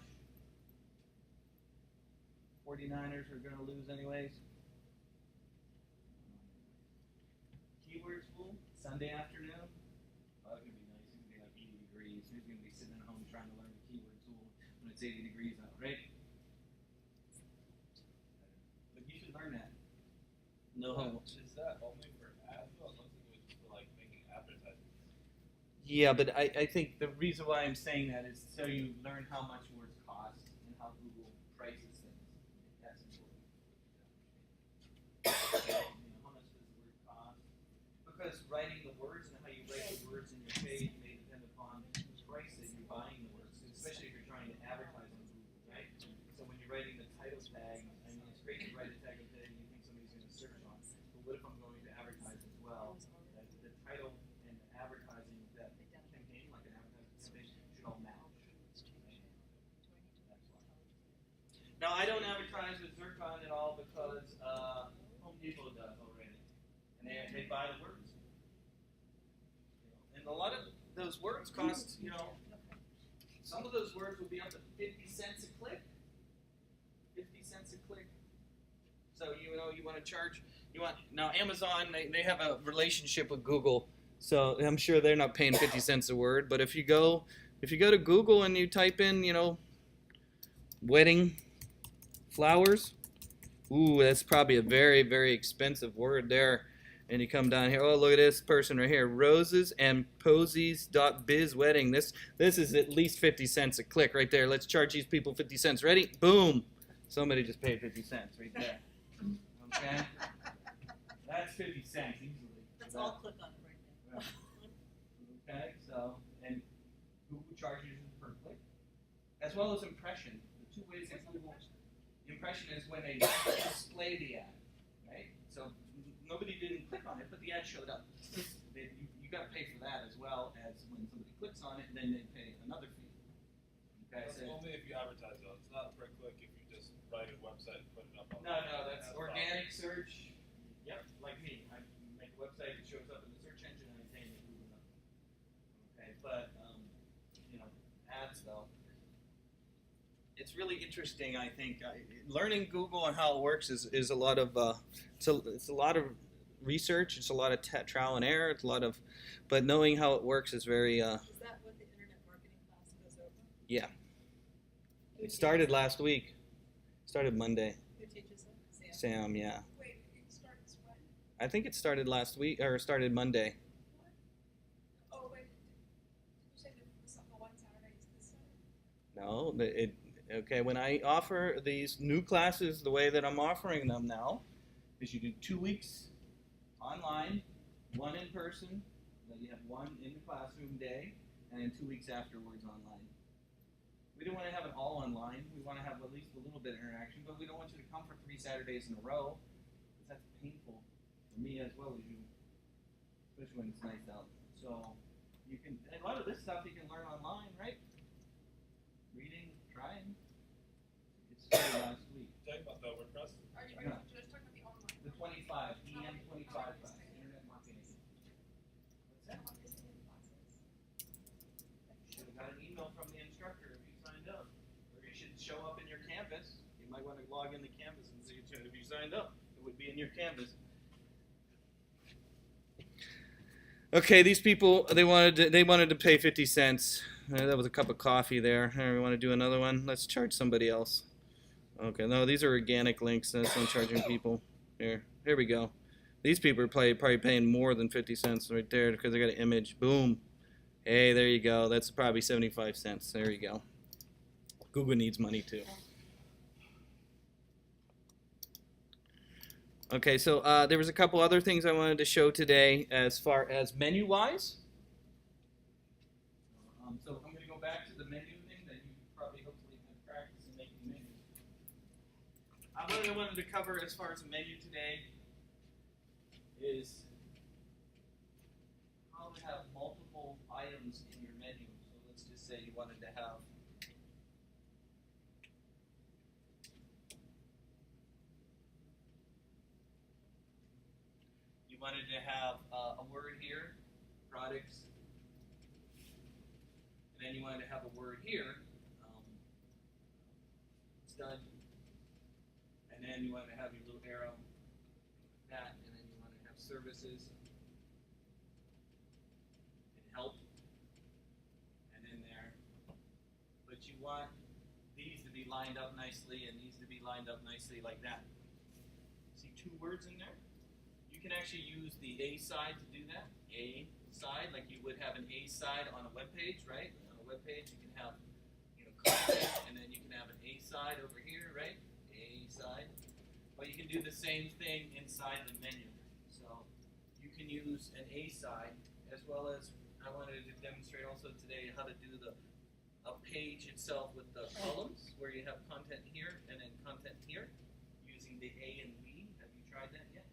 49ers are going to lose anyways. Keyword Tool, Sunday afternoon. Oh, that could be nice. It's going to be like 80 degrees. Who's going to be sitting at home trying to learn the keyword tool when it's 80 degrees out, right? But you should learn that. Know how. Is that only for ads? Or it looks like it was for like making advertisements. Yeah, but I think the reason why I'm saying that is so you learn how much words cost and how Google prices things. That's important. How much does the word cost? Because writing the words and how you write the words in your page may depend upon the price that you're buying the words, especially if you're trying to advertise on Google, right? So when you're writing the title tag, I mean, it's great to write a tag that you think somebody's going to search on, but what if I'm going to advertise as well? That the title and the advertising that campaign, like an advertising campaign, should all match. Now, I don't advertise with Zircon at all because Home Depot does already, and they buy the words. And a lot of those words cost, some of those words will be up to 50 cents a click. 50 cents a click. So you want to charge. Now Amazon they have a relationship with Google, so I'm sure they're not paying 50 cents a word. But if you go to Google and you type in wedding flowers, ooh, that's probably a very, very expensive word there. And you come down here, oh, look at this person right here, roses and posies.biz wedding. This is at least 50 cents a click right there. Let's charge these people 50 cents. Ready? Boom. Somebody just paid 50 cents right there. Okay? That's 50 cents easily. Let's all click on it right now. Okay, so, and Google charges you per click, as well as impression. The two ways that Google, impression is when they display the ad, right? So nobody didn't click on it, but the ad showed up. You got to pay for that as well as when somebody clicks on it, and then they pay another fee. Okay, That's only if you advertise though. It's not per click if you just write a website and put it up on. No, that's organic search. Yep, like me. I make a website, it shows up in the search engine, and I pay the Google number. Okay, but ads though. It's really interesting. I think learning Google and how it works is a lot of it's a lot of research. It's a lot of trial and error. It's a lot of, but knowing how it works is very. Is that what the internet marketing class goes over? Yeah. It started last week. Started Monday. Who teaches it? Sam? Sam, yeah. Wait, it starts when? I think it started last week or started Monday. Oh, wait. Did you say the one Saturday is this Saturday? No, okay. When I offer these new classes, the way that I'm offering them now is you do 2 weeks online, 1 in person, then you have 1 in the classroom day, and then 2 weeks afterwards online. We don't want to have it all online. We want to have at least a little bit of interaction, but we don't want you to come for 3 Saturdays in a row, because that's painful for me as well as you, especially when it's nice out. So you can, and a lot of this stuff you can learn online, right? Reading, trying. It started last week. Talking about the WordPress. Are you Yeah. just talking about the online? The 25, EM25 class, Internet Marketing. What's that? Should have got an email from the instructor if you signed up. Or you should show up in your Canvas. You might want to log into Canvas and see if you signed up. It would be in your Canvas. Okay, these people they wanted to pay 50 cents. That was a cup of coffee there. We want to do another one. Let's charge somebody else. Okay, no, these are organic links. That's not charging people. Here we go. These people are probably paying more than 50 cents right there because they got an image. Boom. Hey, there you go. That's probably 75 cents. There you go. Google needs money too. Okay, so there was a couple other things I wanted to show today as far as menu-wise. So I'm going to go back to the menu thing that you probably hopefully have practiced in making menus. What I wanted to cover as far as a menu today is how to have multiple items in your menu. So let's just say you wanted to have a word here, products, and then you wanted to have a word here, stud, and then you wanted to have your little arrow, like that, and then you want to have services, and help, and in there. But you want these to be lined up nicely, and these to be lined up nicely like that. See 2 words in there? You can actually use the A side to do that. A side, like you would have an A side on a web page, right? On a web page, you can have content, and then you can have an A side over here, right? A side. But you can do the same thing inside the menu. So you can use an A side as well as I wanted to demonstrate also today how to do a page itself with the columns where you have content here and then content here using the A and B. Have you tried that yet?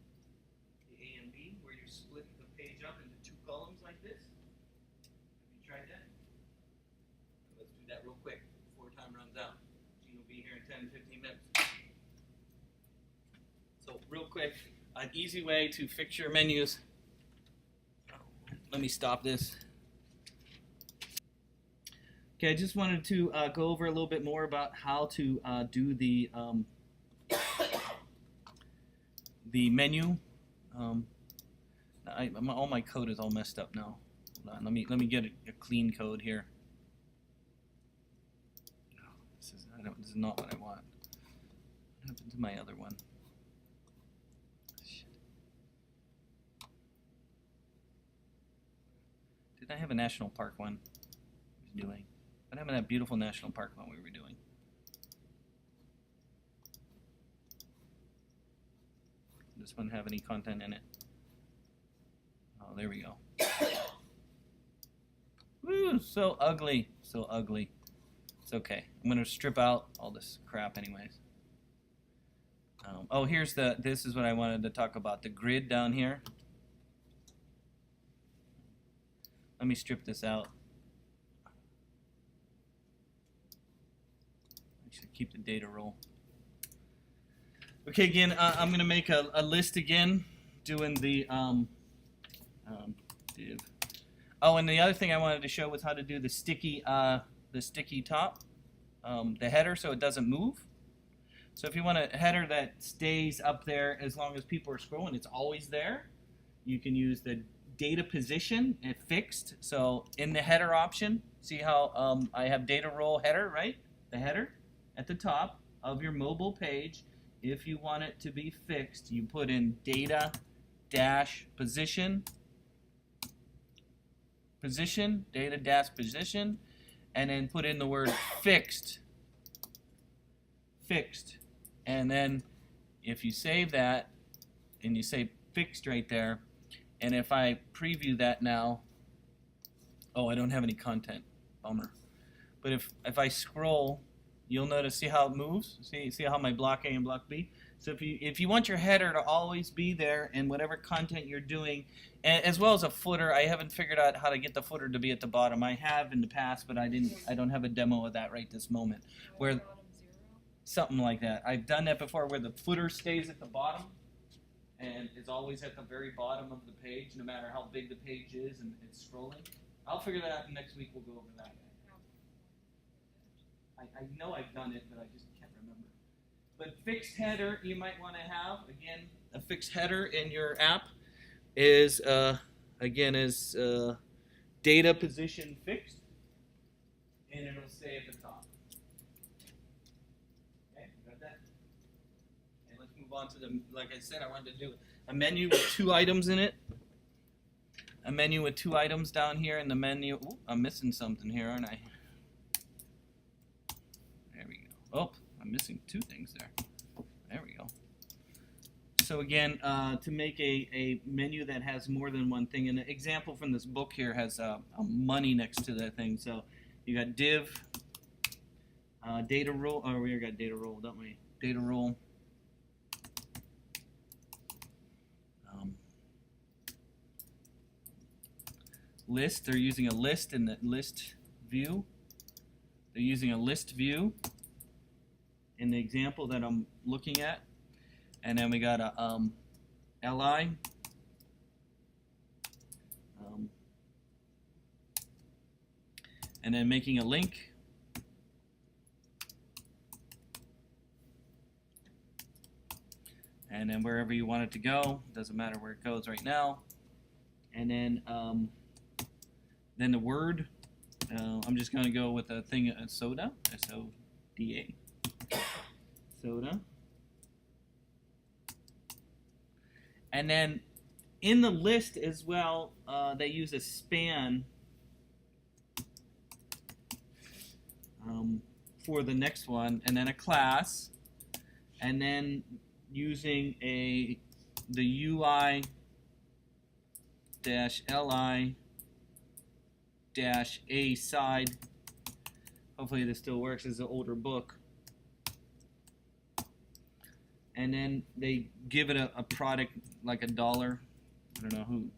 A and B, where you split the page up into 2 columns like this. Have you tried that? Let's do that real quick before time runs out. Gene will be here in 10 to 15 minutes. So real quick, an easy way to fix your menus. Let me stop this. Okay, I just wanted to go over a little bit more about how to do the menu. All my code is all messed up now. Hold on, let me get a clean code here. This is not what I want. What happened to my other one? Shit. Did I have a national park one? I was doing. What happened to that beautiful national park one we were doing? Does this one have any content in it? Oh, there we go. Woo, so ugly, so ugly. It's okay. I'm gonna strip out all this crap anyways. Oh, here's this is what I wanted to talk about, the grid down here. Let me strip this out. I should keep the data roll. Okay, again, I'm gonna make a list again, doing the div. Oh, and the other thing I wanted to show was how to do the sticky top, the header, so it doesn't move. So if you want a header that stays up there as long as people are scrolling, it's always there. You can use the data position and fixed. So in the header option, see how I have data role header, right? The header at the top of your mobile page. If you want it to be fixed, you put in data dash position, data dash position, and then put in the word fixed. And then if you save that and you say fixed right there, and if I preview that now, oh, I don't have any content, bummer. But if I scroll, you'll notice, see how it moves? See how my block A and block B? So if you want your header to always be there in whatever content you're doing, as well as a footer, I haven't figured out how to get the footer to be at the bottom. I have in the past, but I don't have a demo of that right this moment. Where Bottom zero. something like that. I've done that before where the footer stays at the bottom and is always at the very bottom of the page, no matter how big the page is and it's scrolling. I'll figure that out next week. We'll go over that. I know I've done it, but I just can't remember. But fixed header you might want to have. Again, a fixed header in your app is data position fixed, and it'll stay at the top. Okay, got that? And let's move on to the, like I said, I wanted to do a menu with 2 items in it. A menu with 2 items down here in the menu. Ooh, I'm missing something here, aren't I? There we go. Oh, I'm missing 2 things there. There we go. So again, to make a menu that has more than one thing, and an example from this book here has a money next to that thing. So you got div, data role. Oh, we already got data role, don't we? Data role. List. They're using a list in the list view. They're using a list view in the example that I'm looking at. And then we got a li. And then making a link. And then wherever you want it to go, doesn't matter where it goes right now. And then the word, I'm just going to go with a thing, soda, S-O-D-A, soda. And then in the list as well, they use a span for the next one, and then a class, and then using the UI -li -a side. Hopefully this still works. It's an older book. And then they give it a product like $1. I don't know who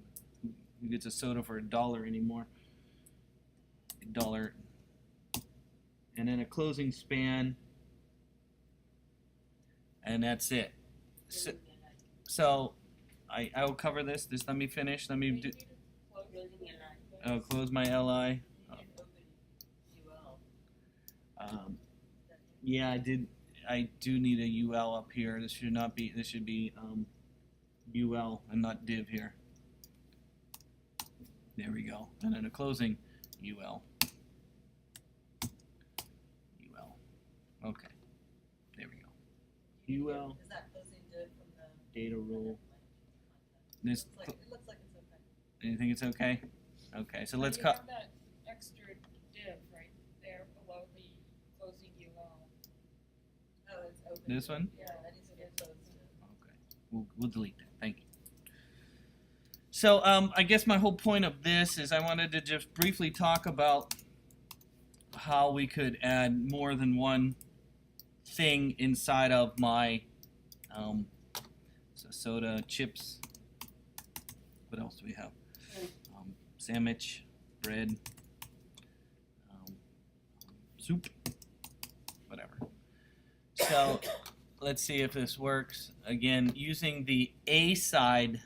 gets a soda for $1 anymore. $1. And then a closing span. And that's it. So I will cover this. Just let me finish. Let me do. Closing your line. Close my li. And open UL. Yeah, I do need a UL up here. This should not be. This should be UL and not div here. There we go. And then a closing UL. UL. Okay. There we go. UL Is that closing div from the? data rule. It This. looks like it's okay. You think it's okay? Okay. So let's You cut. have that extra div right there below the closing UL. Oh, it's open. This one? Yeah, that needs to be closed. Okay, we'll delete that. Thank you. So I guess my whole point of this is I wanted to just briefly talk about how we could add more than one thing inside of my so soda, chips. What else do we have? Sandwich, bread, soup, whatever. So let's see if this works. Again, using the A side,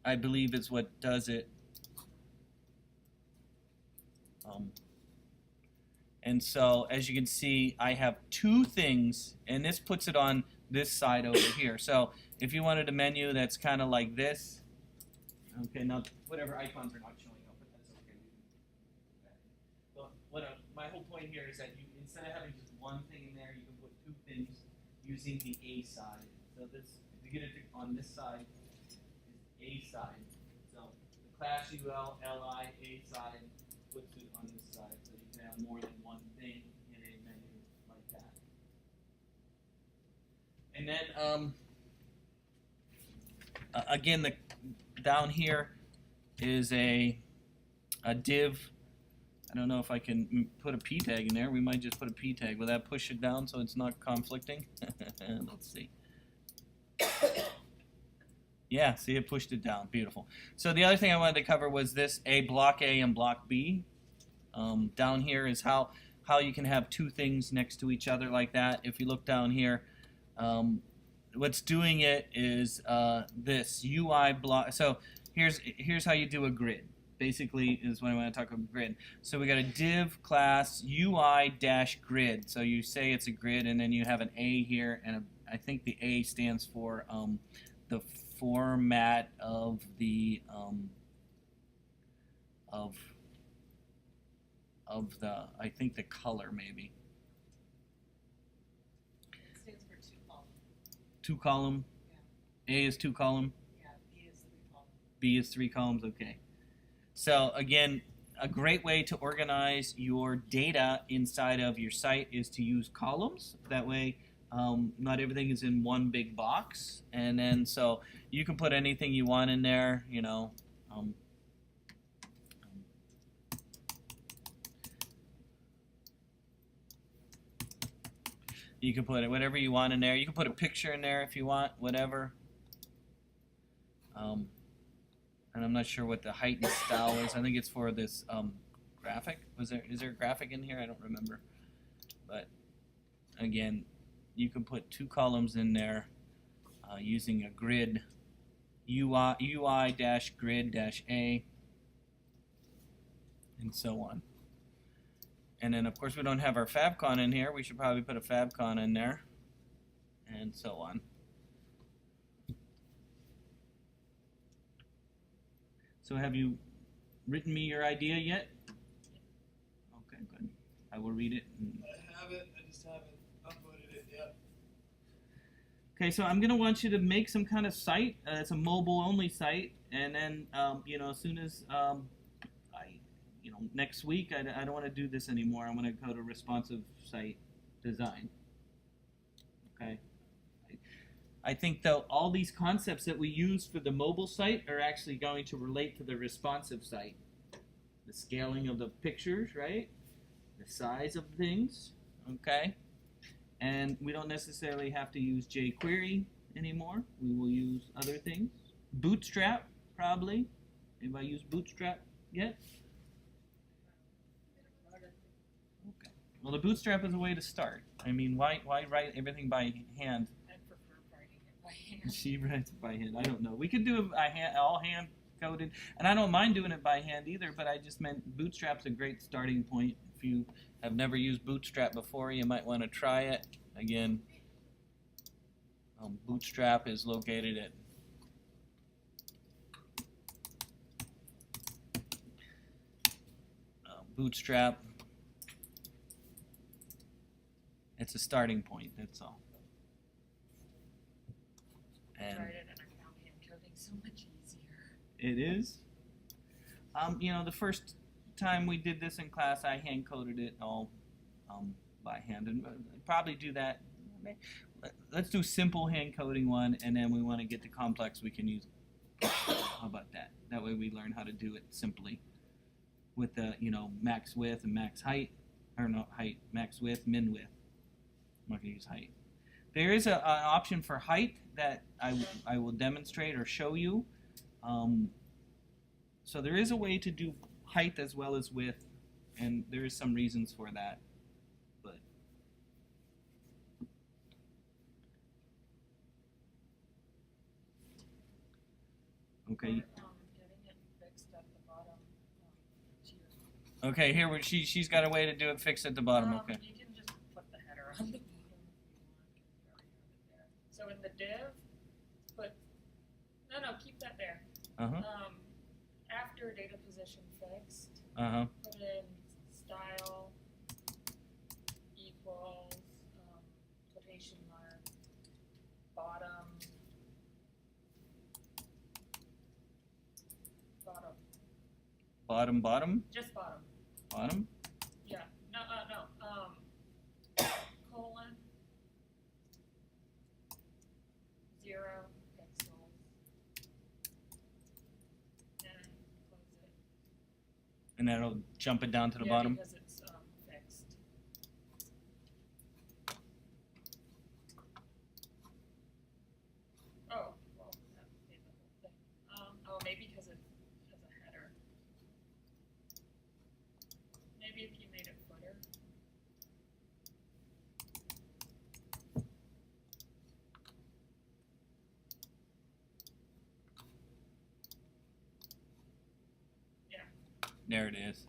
I believe is what does it. And so, as you can see, I have two things, and this puts it on this side over here. So if you wanted a menu that's kind of like this, okay, now whatever icons are not showing up, but that's okay. But my whole point here is that you, instead of having just one thing in there, you can put two things using the A side. So this, if you get it on this side, is A side. So the class UL, LI, A side puts it on this side, so you can have more than one thing in a menu like that. And then again, the down here is a div. I don't know if I can put a p tag in there. We might just put a p tag. Will that push it down so it's not conflicting? Let's see. Yeah, see, it pushed it down. Beautiful. So the other thing I wanted to cover was this block A and block B. Down here is how you can have two things next to each other like that. If you look down here, what's doing it is this UI block. So here's how you do a grid. Basically is when I want to talk about grid. So we got a div class UI dash grid. So you say it's a grid, and then you have an A here, and I think the A stands for the format of the I think the color maybe. It stands for 2 column. 2 column. A is 2 column. Yeah, B is 3 column. B is 3 columns. Okay. So again, a great way to organize your data inside of your site is to use columns. That way, not everything is in one big box, and then so you can put anything you want in there. You know. You can put whatever you want in there. You can put a picture in there if you want, whatever. And I'm not sure what the height and style is. I think it's for this graphic. Is there a graphic in here? I don't remember. But again, you can put 2 columns in there using a grid, UI dash grid dash A, and so on. And then of course we don't have our favcon in here. We should probably put a favcon in there, and so on. So have you written me your idea yet? Okay, good. I will read it. I have it, I just haven't uploaded it yet. Okay, so I'm gonna want you to make some kind of site. It's a mobile-only site, and then you know, as soon as next week, I don't want to do this anymore. I want to go to responsive site design. Okay. I think though all these concepts that we use for the mobile site are actually going to relate to the responsive site. The scaling of the pictures, right? The size of things, okay? And we don't necessarily have to use jQuery anymore. We will use other things. Bootstrap, probably. Anybody use Bootstrap yet? Okay. Well, the Bootstrap is a way to start. I mean, why write everything by hand? I prefer writing it by hand. She writes it by hand. I don't know. We could do it all hand coded, and I don't mind doing it by hand either. But I just meant Bootstrap's a great starting point. If you have never used Bootstrap before, you might want to try it. Again, Bootstrap is located at Bootstrap. It's a starting point, that's all. And Tried it and I found hand coding so much easier. it is. The first time we did this in class, I hand coded it all by hand, and probably do that. Let's do simple hand coding one, and then we want to get to complex. We can use. How about that? That way we learn how to do it simply, with the max width and max height, or not height, max width, min width. I'm not gonna use height. There is an option for height that I will demonstrate or show you. So there is a way to do height as well as width, and there is some reasons for that. But okay, Getting it fixed at the bottom. Here. okay. Here she's got a way to do it fixed at the bottom. Okay. You can just put the header on the bottom if you want. You already have it there. So in the div, keep that there. After data position fixed, put in style equals quotation mark bottom. Bottom. Just bottom. Bottom. Yeah. No. Colon. 0 pixels. And close it. And that'll jump it down to the Yeah, bottom. because it's fixed. Oh, well, that made the whole thing. Maybe because it has a header. Maybe if you made it footer. There it is.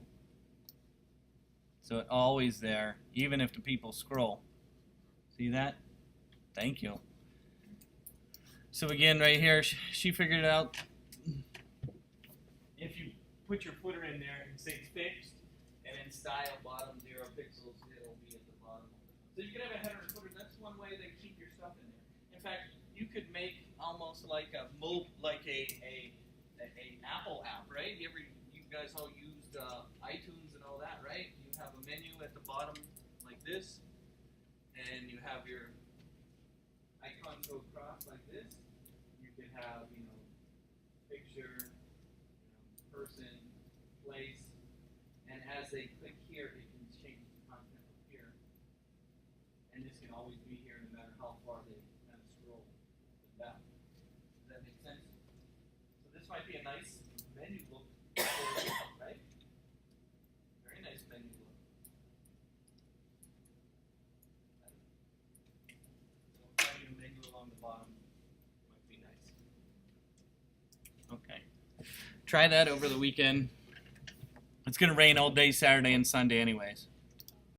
So it's always there, even if the people scroll. See that? Thank you. So again, right here, she figured it out. If you put your footer in there and say fixed, and then style bottom 0 pixels, it'll be at the bottom. So you can have a header and footer. That's one way to keep your stuff in there. In fact, you could make almost like a Apple app, right? You guys all used iTunes and all that, right? You have a menu at the bottom like this, and you have your icons go across like this. You can have, picture, person, place, and as they click here, it can change the content up here. And this can always be here no matter how far they kind of scroll down. Does that make sense? So this might be a nice menu look. Right? Very nice menu look. So finding a menu along the bottom might be nice. Okay. Try that over the weekend. It's gonna rain all day Saturday and Sunday anyways.